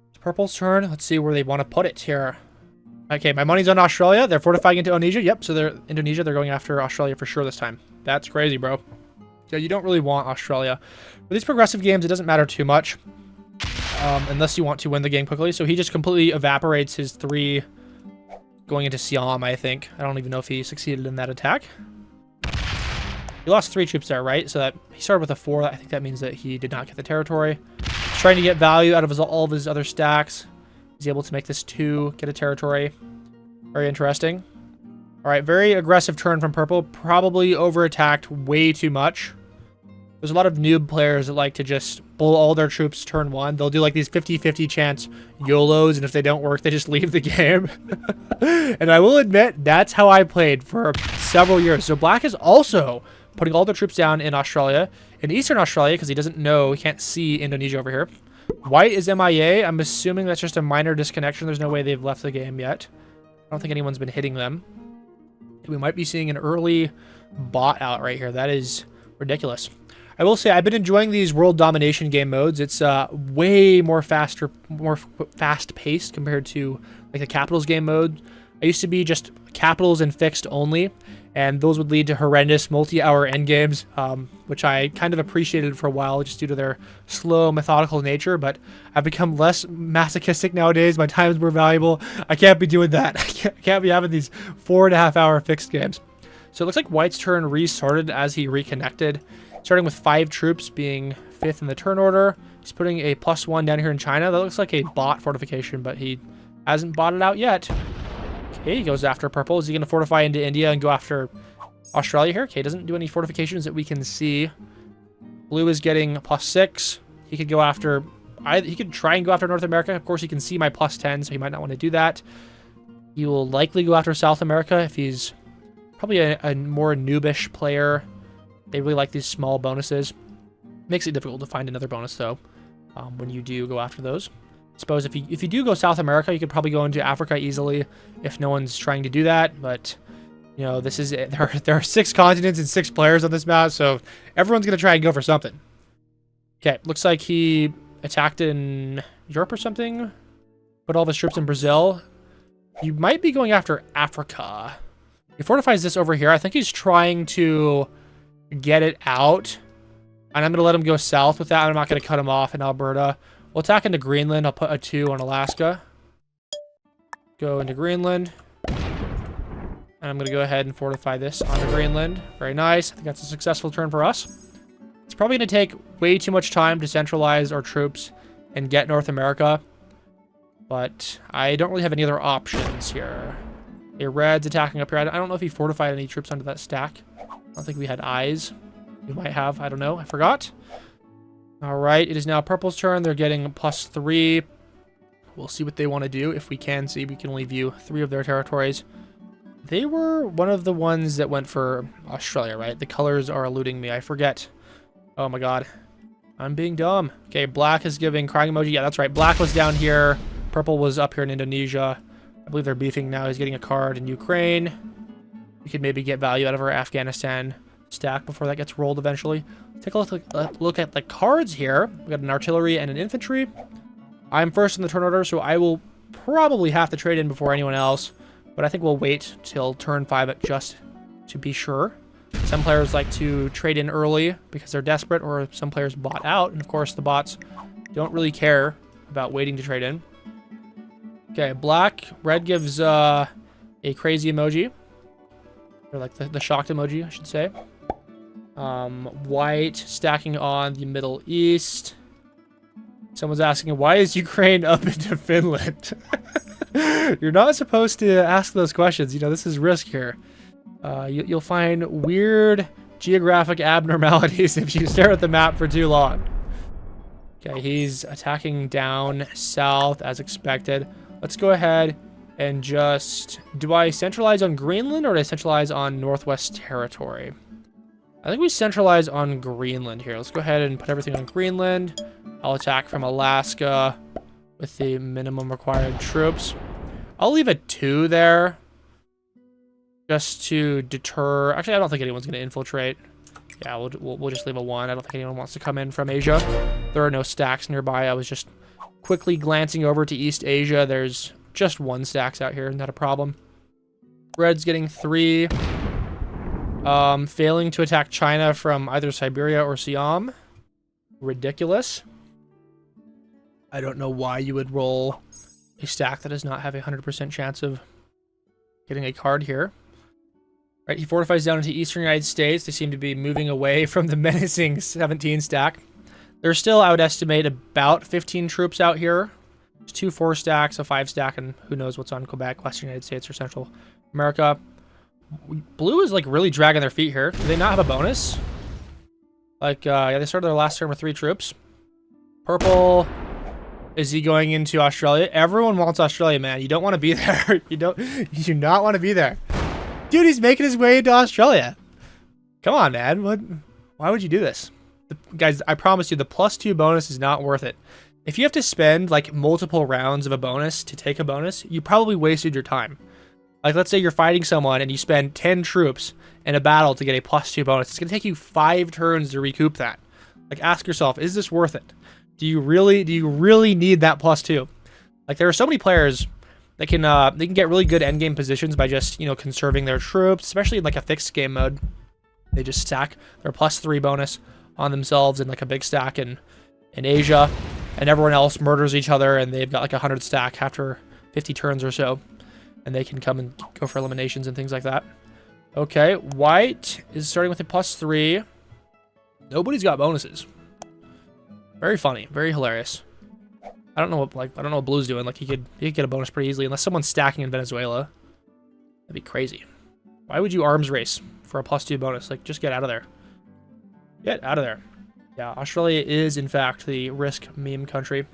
It's purple's turn. Let's see where they want to put it here. Okay, my money's on Australia. They're fortifying into Indonesia. Yep, so they're Indonesia. They're going after Australia for sure this time. That's crazy, bro. Yeah, you don't really want Australia. For these progressive games, it doesn't matter too much. Unless you want to win the game quickly. So he just completely evaporates his 3 going into Siam, I think. I don't even know if he succeeded in that attack. He lost 3 troops there, right? So that he started with a 4. I think that means that he did not get the territory. He's trying to get value out of all of his other stacks. He's able to make this 2 get a territory. Very interesting. All right, very aggressive turn from purple. Probably over-attacked way too much. There's a lot of noob players that like to just pull all their troops turn 1. They'll do like these 50-50 chance YOLOs, and if they don't work, they just leave the game. And I will admit, that's how I played for several years. So black is also putting all their troops down in Australia, in Eastern Australia, because he doesn't know, he can't see Indonesia over here. White is MIA. I'm assuming that's just a minor disconnection. There's no way they've left the game yet. I don't think anyone's been hitting them. We might be seeing an early bot out right here. That is ridiculous. I will say I've been enjoying these world domination game modes. It's way more fast-paced compared to like the capitals game mode. I used to be just capitals and fixed only, and those would lead to horrendous multi-hour end games, which I kind of appreciated for a while just due to their slow, methodical nature. But I've become less masochistic nowadays. My time is more valuable. I can't be doing that. I can't be having these 4.5-hour fixed games. So it looks like White's turn restarted as he reconnected. Starting with 5 troops being 5th in the turn order. He's putting a +1 down here in China. That looks like a bot fortification, but he hasn't botted out yet. Okay, he goes after purple. Is he going to fortify into India and go after Australia here? Okay, doesn't do any fortifications that we can see. Blue is getting +6. He could go after... he could try and go after North America. Of course, he can see my +10, so he might not want to do that. He will likely go after South America if he's probably a more noobish player. They really like these small bonuses. Makes it difficult to find another bonus, though, when you do go after those. I suppose if you do go South America, you could probably go into Africa easily if no one's trying to do that. But, you know, this is there are 6 continents and 6 players on this map, so everyone's going to try and go for something. Okay, looks like he attacked in Europe or something. Put all of his troops in Brazil. You might be going after Africa. He fortifies this over here. I think he's trying to get it out, and I'm going to let him go south with that. I'm not going to cut him off in Alberta. We'll attack into Greenland. I'll put a 2 on Alaska. Go into Greenland. And I'm going to go ahead and fortify this onto Greenland. Very nice. I think that's a successful turn for us. It's probably going to take way too much time to centralize our troops and get North America, but I don't really have any other options here. Okay, red's attacking up here. I don't know if he fortified any troops onto that stack. I don't think we had eyes. We might have. I don't know. I forgot. All right. It is now purple's turn. They're getting +3. We'll see what they want to do. If we can see, we can only view 3 of their territories. They were one of the ones that went for Australia, right? The colors are eluding me. I forget. Oh, my God. I'm being dumb. Okay, black is giving crying emoji. Yeah, that's right. Black was down here. Purple was up here in Indonesia. I believe they're beefing now. He's getting a card in Ukraine. We could maybe get value out of our Afghanistan stack before that gets rolled eventually. Take a look at the cards here. We got an artillery and an infantry. I'm first in the turn order, so I will probably have to trade in before anyone else. But I think we'll wait till turn 5 just to be sure. Some players like to trade in early because they're desperate, or some players bot out. And of course, the bots don't really care about waiting to trade in. Okay, red gives a crazy emoji. Or like the shocked emoji, I should say. White stacking on the Middle East. Someone's asking, why is Ukraine up into Finland? You're not supposed to ask those questions. You know, this is risk here. You'll find weird geographic abnormalities if you stare at the map for too long. Okay, he's attacking down south as expected. Let's go ahead and just... Do I centralize on Greenland or do I centralize on Northwest Territory? I think we centralize on Greenland here. Let's go ahead and put everything on Greenland. I'll attack from Alaska with the minimum required troops. I'll leave a 2 there just to deter. Actually, I don't think anyone's going to infiltrate. Yeah, we'll just leave a 1. I don't think anyone wants to come in from Asia. There are no stacks nearby. I was just quickly glancing over to East Asia. There's just 1 stacks out here. Not a problem. Red's getting 3. Failing to attack China from either Siberia or Siam. Ridiculous. I don't know why you would roll a stack that does not have a 100% chance of getting a card here. Right, he fortifies down into Eastern United States. They seem to be moving away from the menacing 17 stack. There's still, I would estimate, about 15 troops out here. There's 2 4 stacks, a 5 stack, and who knows what's on Quebec, Western United States, or Central America. Blue is like really dragging their feet here. Do they not have a bonus? Like, yeah, they started their last turn with 3 troops. Purple, is he going into Australia? Everyone wants Australia, man. You don't want to be there. You do not want to be there. Dude, he's making his way into Australia. Come on, man. What? Why would you do this? Guys, I promise you, the +2 bonus is not worth it. If you have to spend like multiple rounds of a bonus to take a bonus, you probably wasted your time. Like, let's say you're fighting someone and you spend 10 troops in a battle to get a +2 bonus. It's going to take you 5 turns to recoup that. Like, ask yourself, is this worth it? Do you really need that +2? Like, there are so many players that can they can get really good endgame positions by just, you know, conserving their troops, especially in like a fixed game mode. They just stack their +3 bonus on themselves in like a big stack in Asia, and everyone else murders each other, and they've got like 100 stack after 50 turns or so. And they can come and go for eliminations and things like that. Okay, white is starting with a +3. Nobody's got bonuses. Very funny, very hilarious. I don't know what blue's doing. Like, he could get a bonus pretty easily unless someone's stacking in Venezuela. That'd be crazy. Why would you arms race for a +2 bonus? Like, just get out of there. Get out of there. Yeah, Australia is in fact the risk meme country.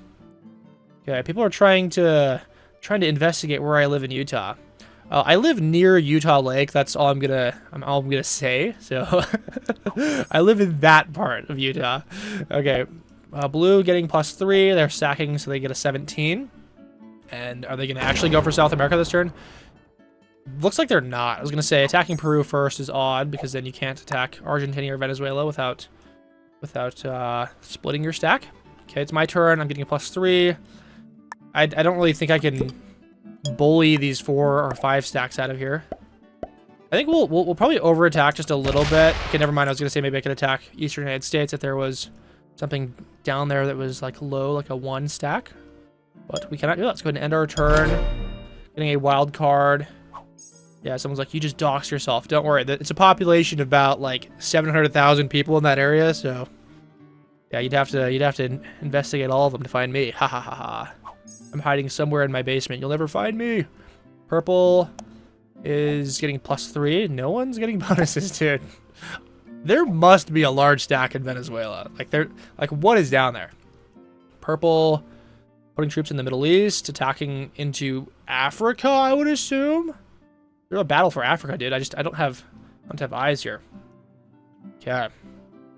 Okay, people are trying to investigate where I live in Utah. I live near Utah Lake. That's all I'm gonna say. So I live in that part of Utah. Okay, blue getting +3. They're stacking, so they get a 17. And are they gonna actually go for South America this turn? Looks like they're not. I was gonna say attacking Peru first is odd because then you can't attack Argentina or Venezuela without splitting your stack. Okay, it's my turn. I'm getting a +3. I don't really think I can bully these 4 or 5 stacks out of here. I think we'll probably over attack just a little bit. Okay, never mind. I was gonna say maybe I could attack Eastern United States if there was something down there that was like low, like a 1 stack. But we cannot do that. Let's go ahead and end our turn. Getting a wild card. Yeah, someone's like, you just doxed yourself. Don't worry. It's a population of about like 700,000 people in that area, so yeah, you'd have to investigate all of them to find me. Ha ha ha ha. I'm hiding somewhere in my basement. You'll never find me. Purple is getting +3. No one's getting bonuses, dude. There must be a large stack in Venezuela. Like what is down there? Purple putting troops in the Middle East, attacking into Africa, I would assume. There's a battle for Africa, dude. I don't have eyes here. Okay.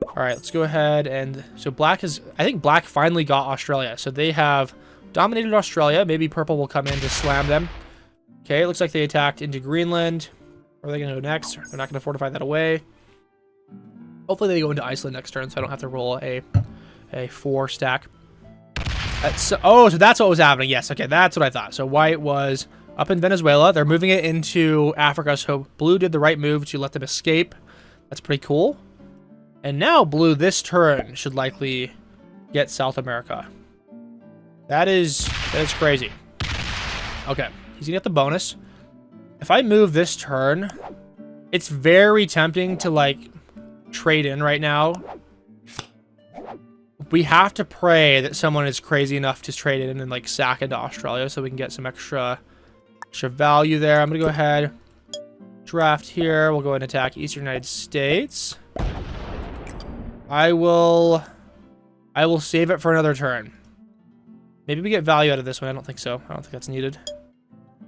All right, let's go ahead and so black is. I think black finally got Australia, so they have dominated Australia. Maybe purple will come in to slam them. Okay, it looks like they attacked into Greenland. Where are they going to go next? They're not going to fortify that away. Hopefully they go into Iceland next turn, so I don't have to roll a 4 stack. So that's what was happening. Yes, okay, that's what I thought. So white was up in Venezuela. They're moving it into Africa, so blue did the right move to let them escape. That's pretty cool. And now blue this turn should likely get South America. That is crazy. Okay, he's gonna get the bonus. If I move this turn, it's very tempting to like trade in right now. We have to pray that someone is crazy enough to trade in and like sack into Australia so we can get some extra value there. I'm gonna go ahead, draft here. We'll go ahead and attack Eastern United States. I will save it for another turn. Maybe we get value out of this one. I don't think so. I don't think that's needed.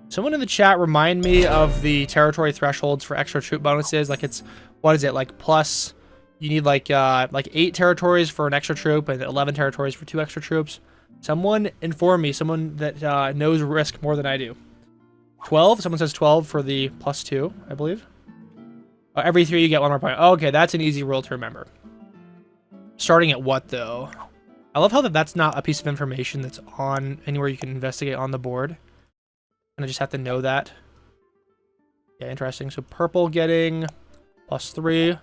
Someone in the chat remind me of the territory thresholds for extra troop bonuses. Like it's, what is it? Like plus, you need like 8 territories for an extra troop and 11 territories for 2 extra troops. Someone inform me. Someone that knows Risk more than I do. 12? Someone says 12 for the +2, I believe. Oh, every 3 you get 1 more point. Oh, okay, that's an easy rule to remember. Starting at what, though? I love how that's not a piece of information that's on anywhere you can investigate on the board. And I just have to know that. Yeah, interesting. So purple getting +3.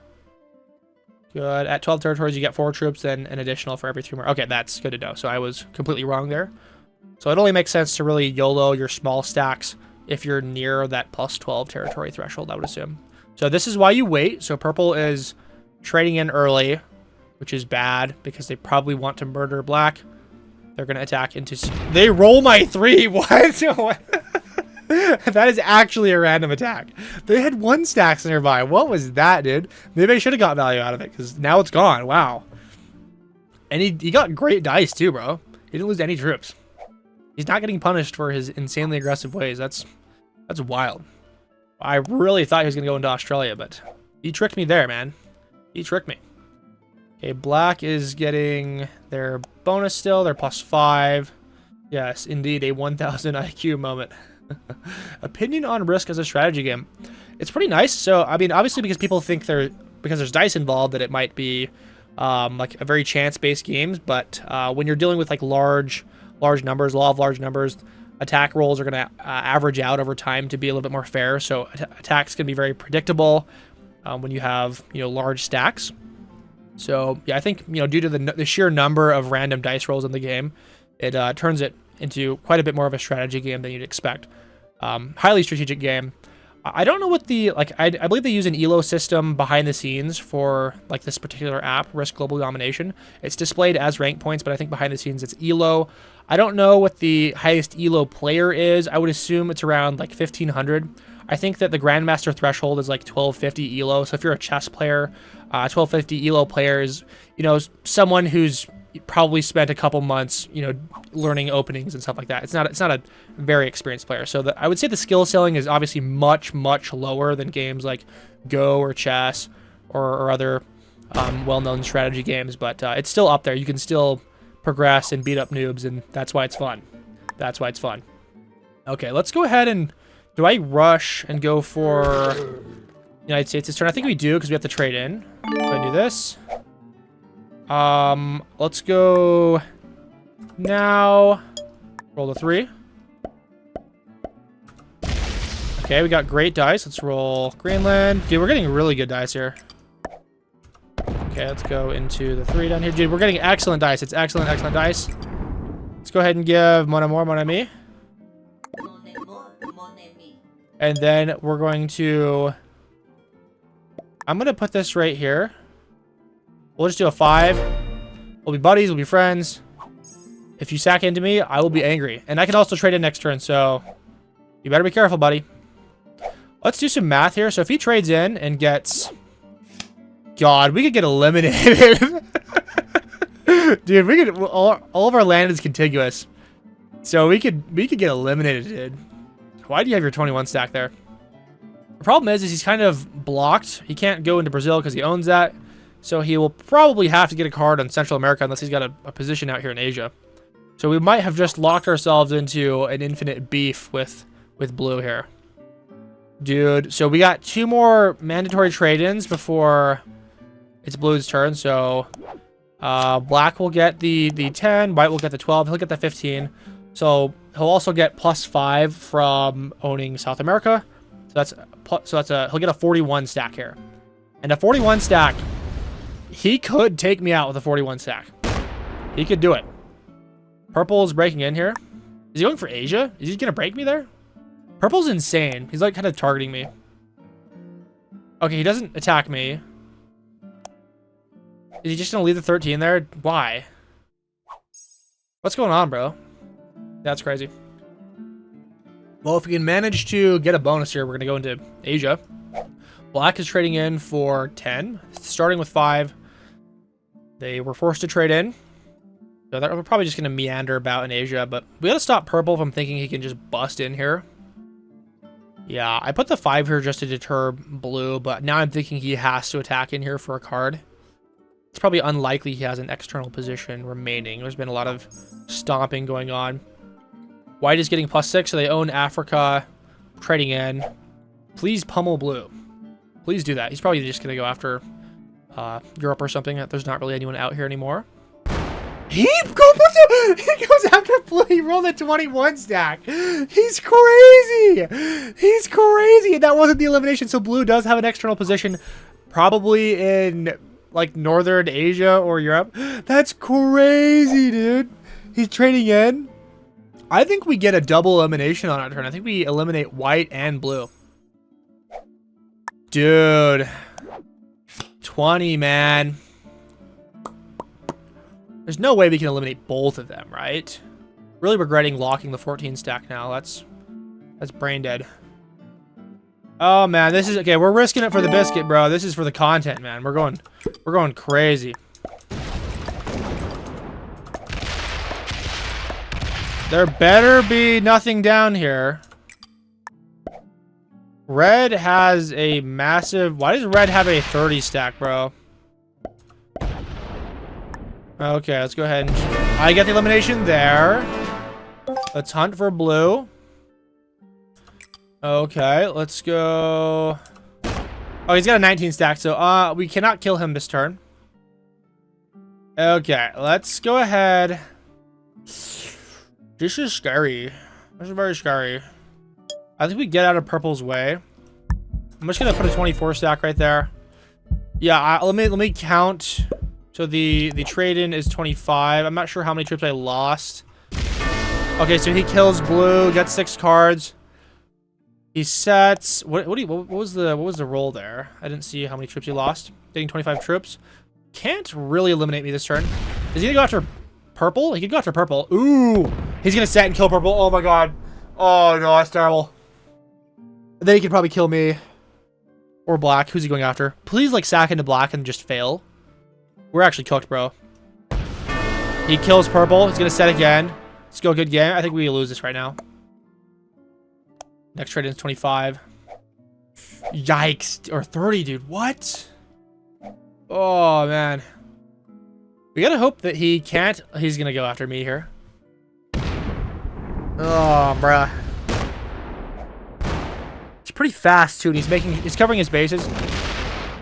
Good. At 12 territories, you get 4 troops, then an additional for every 3 more. Okay, that's good to know. So I was completely wrong there. So it only makes sense to really YOLO your small stacks if you're near that +12 territory threshold, I would assume. So this is why you wait. So purple is trading in early, which is bad because they probably want to murder black. They're going to attack into... They roll my 3! What? That is actually a random attack. They had 1 stacks nearby. What was that, dude? Maybe I should have got value out of it because now it's gone. Wow. And he got great dice too, bro. He didn't lose any troops. He's not getting punished for his insanely aggressive ways. That's wild. I really thought he was going to go into Australia, but he tricked me there, man. He tricked me. Okay, black is getting their bonus still. They're +5. Yes, indeed, a 1000 IQ moment. Opinion on Risk as a strategy game. It's pretty nice. So, I mean, obviously because people think because there's dice involved that it might be like a very chance-based games, but when you're dealing with like large numbers, law of large numbers, attack rolls are going to average out over time to be a little bit more fair. So attacks can be very predictable when you have, large stacks. So yeah, I think, due to the sheer number of random dice rolls in the game, it turns it into quite a bit more of a strategy game than you'd expect. Highly strategic game. I don't know what the, I believe they use an ELO system behind the scenes for, this particular app, Risk Global Domination. It's displayed as rank points, but I think behind the scenes it's ELO. I don't know what the highest ELO player is. I would assume it's around, 1,500. I think that the grandmaster threshold is, 1,250 ELO. So if you're a chess player, 1,250 ELO player is, someone who's probably spent a couple months, learning openings and stuff like that. It's not a very experienced player. So I would say the skill ceiling is obviously much, much lower than games like Go or chess or other well-known strategy games, but it's still up there. You can still progress and beat up noobs, and that's why it's fun. That's why it's fun. Okay, let's go ahead and... Do I rush and go for United States this turn? I think we do because we have to trade in. Go ahead and do this. Let's go now. Roll the 3. Okay, we got great dice. Let's roll Greenland. Dude, we're getting really good dice here. Okay, let's go into the 3 down here. Dude, we're getting excellent dice. It's excellent dice. Let's go ahead and give mon amour, mon ami. And then we're going to... I'm going to put this right here. We'll just do a 5. We'll be buddies. We'll be friends. If you sack into me, I will be angry. And I can also trade in next turn, so... You better be careful, buddy. Let's do some math here. So if he trades in and gets... God, we could get eliminated. Dude, we could... All of our land is contiguous. So we could get eliminated, dude. Why do you have your 21 stack there? The problem is he's kind of blocked. He can't go into Brazil because he owns that. So he will probably have to get a card on Central America unless he's got a position out here in Asia. So we might have just locked ourselves into an infinite beef with blue here. Dude, so we got 2 more mandatory trade-ins before it's blue's turn. So black will get the 10, white will get the 12, he'll get the 15. So he'll also get +5 from owning South America. So he'll get a 41 stack here. And a 41 stack, he could take me out with a 41 stack. He could do it. Purple's breaking in here. Is he going for Asia? Is he gonna break me there? Purple's insane. He's like kind of targeting me. Okay, he doesn't attack me. Is he just gonna leave the 13 there? Why? What's going on, bro? That's crazy. Well, if we can manage to get a bonus here, we're gonna go into Asia. Black is trading in for 10, starting with 5. They were forced to trade in. So we're probably just gonna meander about in Asia, but we gotta stop purple if I'm thinking he can just bust in here. Yeah, I put the 5 here just to deter blue, but now I'm thinking he has to attack in here for a card. It's probably unlikely he has an external position remaining. There's been a lot of stomping going on. White is getting +6, so they own Africa, trading in. Please pummel blue. Please do that. He's probably just going to go after Europe or something. There's not really anyone out here anymore. He goes after blue. He rolled a 21 stack. He's crazy. He's crazy. And that wasn't the elimination. So blue does have an external position, probably in like Northern Asia or Europe. That's crazy, dude. He's trading in. I think we get a double elimination on our turn. I think we eliminate white and blue. Dude. 20, man. There's no way we can eliminate both of them, right? Really regretting locking the 14 stack now. That's brain dead. Oh man, this is okay. We're risking it for the biscuit, bro. This is for the content, man. We're going crazy. There better be nothing down here. Red has a massive... Why does red have a 30 stack, bro? Okay, let's go ahead and... I get the elimination there. Let's hunt for blue. Okay, let's go... Oh, he's got a 19 stack, so we cannot kill him this turn. Okay, let's go ahead... This is scary. This is very scary. I think we get out of purple's way. I'm just gonna put a 24 stack right there. Yeah, let me count. So the trade-in is 25. I'm not sure how many troops I lost. Okay, so he kills blue, gets 6 cards. He sets what was the roll there? I didn't see how many troops he lost. Getting 25 troops. Can't really eliminate me this turn. Is he gonna go after purple? He could go after purple. Ooh, he's gonna set and kill purple. Oh my god. Oh no, that's terrible. Then he could probably kill me. Or black. Who's he going after? Please, like, sack into black and just fail. We're actually cooked, bro. He kills purple. He's going to set again. Let's go. Good game. I think we lose this right now. Next trade is 25. Yikes. Or 30, dude. What? Oh, man. We got to hope that he can't. He's going to go after me here. Oh, bruh. It's pretty fast too, and he's covering his bases.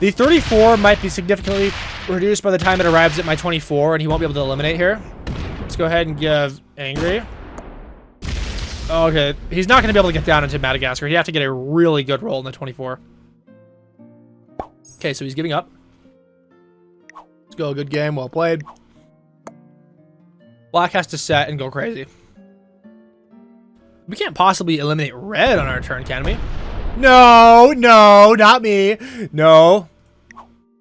The 34 might be significantly reduced by the time it arrives at my 24, and he won't be able to eliminate here. Let's go ahead and give angry. Okay, he's not going to be able to get down into Madagascar. He'd have to get a really good roll in the 24. Okay, so he's giving up. Let's go. Good game. Well played. Black has to set and go crazy. We can't possibly eliminate red on our turn, can we? No, no, not me. No.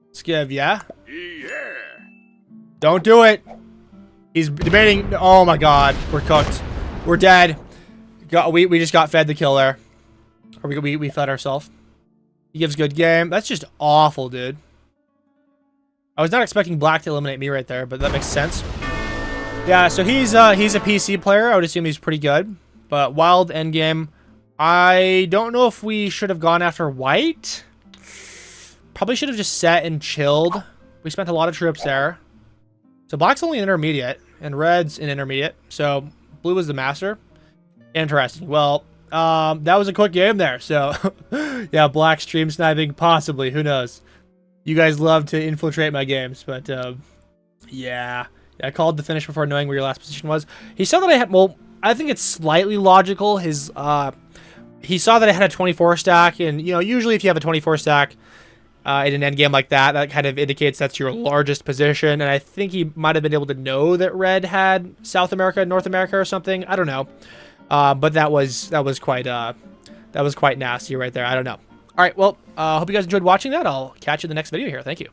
Let's give, yeah? Yeah. Don't do it. He's debating. Oh my god. We're cooked. We're dead. We just got fed the kill there. Or we fed ourselves. He gives good game. That's just awful, dude. I was not expecting black to eliminate me right there, but that makes sense. Yeah, so he's a PC player. I would assume he's pretty good. But wild endgame. I don't know if we should have gone after white. Probably should have just set and chilled. We spent a lot of troops there. So black's only an intermediate. and red's in intermediate. So blue is the master. Interesting. Well, that was a quick game there. So yeah, black stream sniping, possibly. Who knows? You guys love to infiltrate my games, but yeah. I called the finish before knowing where your last position was. He saw that I had, well, I think it's slightly logical. He saw that I had a 24 stack, and, you know, usually if you have a 24 stack in an endgame like that, that kind of indicates that's your largest position, and I think he might have been able to know that red had South America, North America, or something. I don't know. But that was quite nasty right there. I don't know. All right, well, hope you guys enjoyed watching that. I'll catch you in the next video here. Thank you.